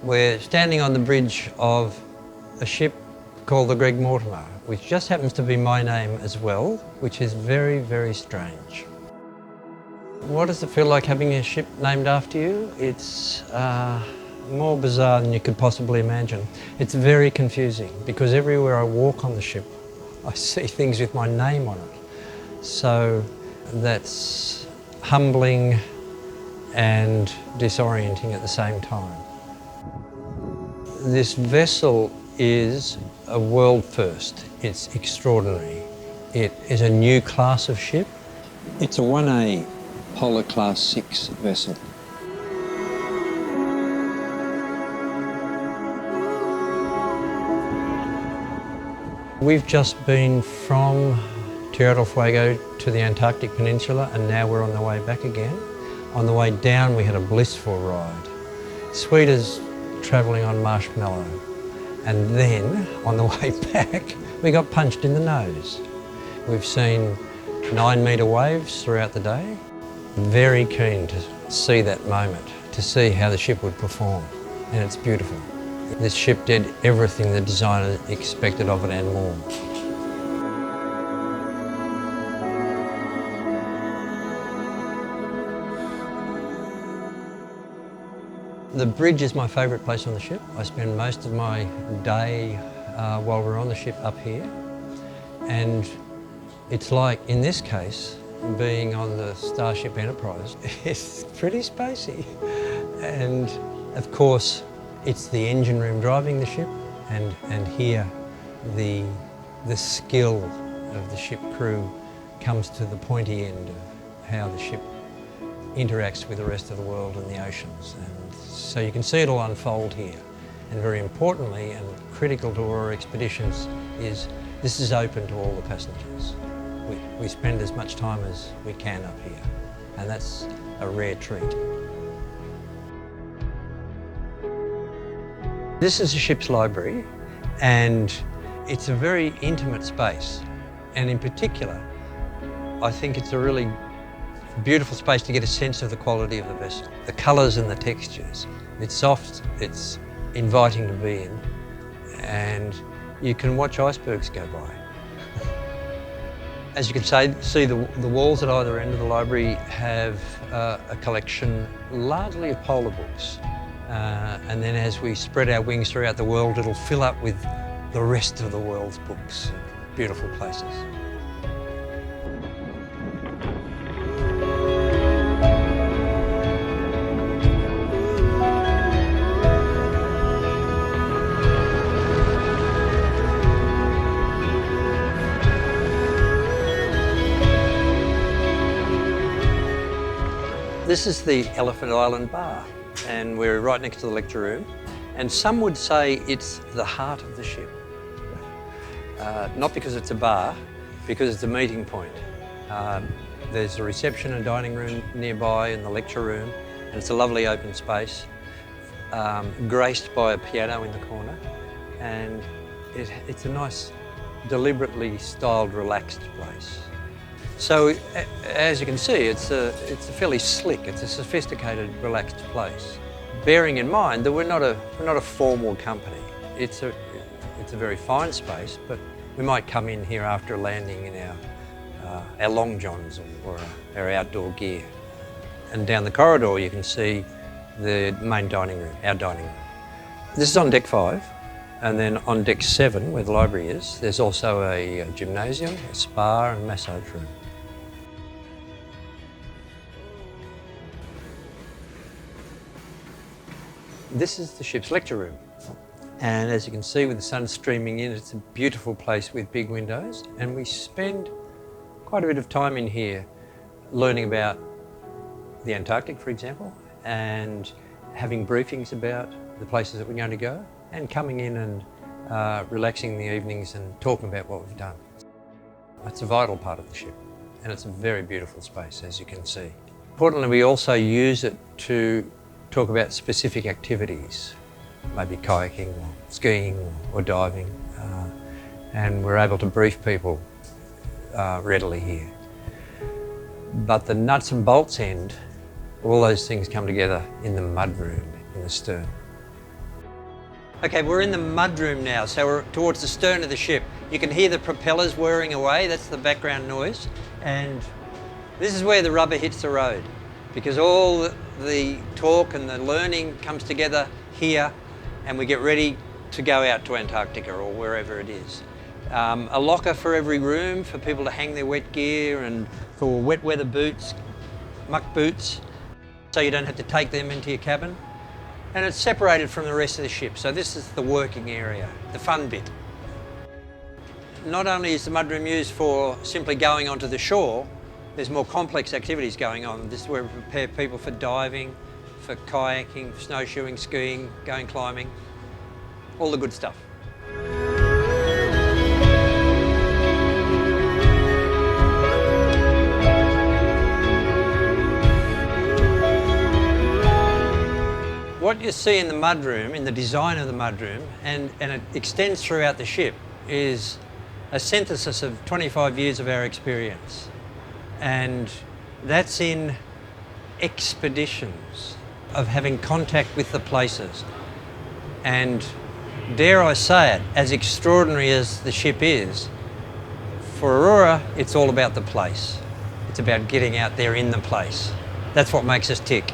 We're standing on the bridge of a ship called the Greg Mortimer, which just happens to be my name as well, which is very, very strange. What does it feel like having a ship named after you? It's more bizarre than you could possibly imagine. It's very confusing because everywhere I walk on the ship, I see things with my name on it. So that's humbling and disorienting at the same time. This vessel is a world first. It's extraordinary. It is a new class of ship. It's a 1A Polar Class 6 vessel. We've just been from Tierra del Fuego to the Antarctic Peninsula, and now we're on the way back again. On the way down we had a blissful ride. Sweet as travelling on marshmallow. And then, on the way back, we got punched in the nose. We've seen 9-metre waves throughout the day. Very keen to see that moment, to see how the ship would perform, and it's beautiful. This ship did everything the designer expected of it and more. The bridge is my favourite place on the ship. I spend most of my day while we're on the ship up here, and it's like, in this case, being on the Starship Enterprise. It's pretty spacey. And of course, it's the engine room driving the ship, and here the skill of the ship crew comes to the pointy end of how the ship interacts with the rest of the world and the oceans. And so you can see it all unfold here. And very importantly, and critical to our expeditions, is this is open to all the passengers. We spend as much time as we can up here, and that's a rare treat. This is a ship's library, and it's a very intimate space. And in particular, I think it's a really beautiful space to get a sense of the quality of the vessel, the colours and the textures. It's soft, it's inviting to be in, and you can watch icebergs go by. As you can see, the walls at either end of the library have a collection largely of polar books. And then as we spread our wings throughout the world, it'll fill up with the rest of the world's books. Beautiful places. This is the Elephant Island Bar, and we're right next to the lecture room. And some would say it's the heart of the ship. Not because it's a bar, because it's a meeting point. There's a reception and dining room nearby in the lecture room, and it's a lovely open space, graced by a piano in the corner. And it's a nice, deliberately styled, relaxed place. So, as you can see, it's a fairly slick, it's a sophisticated, relaxed place. Bearing in mind that we're not a formal company. It's a very fine space, but we might come in here after a landing in our long johns or our outdoor gear. And down the corridor you can see the main dining room, our dining room. This is on deck 5, and then on deck 7, where the library is, there's also a gymnasium, a spa and massage room. This is the ship's lecture room, and as you can see with the sun streaming in, it's a beautiful place with big windows, and we spend quite a bit of time in here learning about the Antarctic, for example, and having briefings about the places that we're going to go, and coming in and relaxing in the evenings and talking about what we've done. It's a vital part of the ship, and it's a very beautiful space, as you can see. Importantly, we also use it to talk about specific activities, maybe kayaking or skiing or diving, and we're able to brief people readily here. But the nuts and bolts end, all those things come together in the mudroom in the stern. Okay, we're in the mudroom now, so we're towards the stern of the ship. You can hear the propellers whirring away, that's the background noise. And this is where the rubber hits the road, because all the talk and the learning comes together here, and we get ready to go out to Antarctica or wherever it is. A locker for every room for people to hang their wet gear, and for wet weather boots, muck boots, so you don't have to take them into your cabin. And it's separated from the rest of the ship, so this is the working area, the fun bit. Not only is the mudroom used for simply going onto the shore, there's more complex activities going on. This is where we prepare people for diving, for kayaking, snowshoeing, skiing, going climbing, all the good stuff. What you see in the mudroom, in the design of the mudroom, and it extends throughout the ship, is a synthesis of 25 years of our experience. And that's in expeditions of having contact with the places. And dare I say it, as extraordinary as the ship is, for Aurora, it's all about the place. It's about getting out there in the place. That's what makes us tick.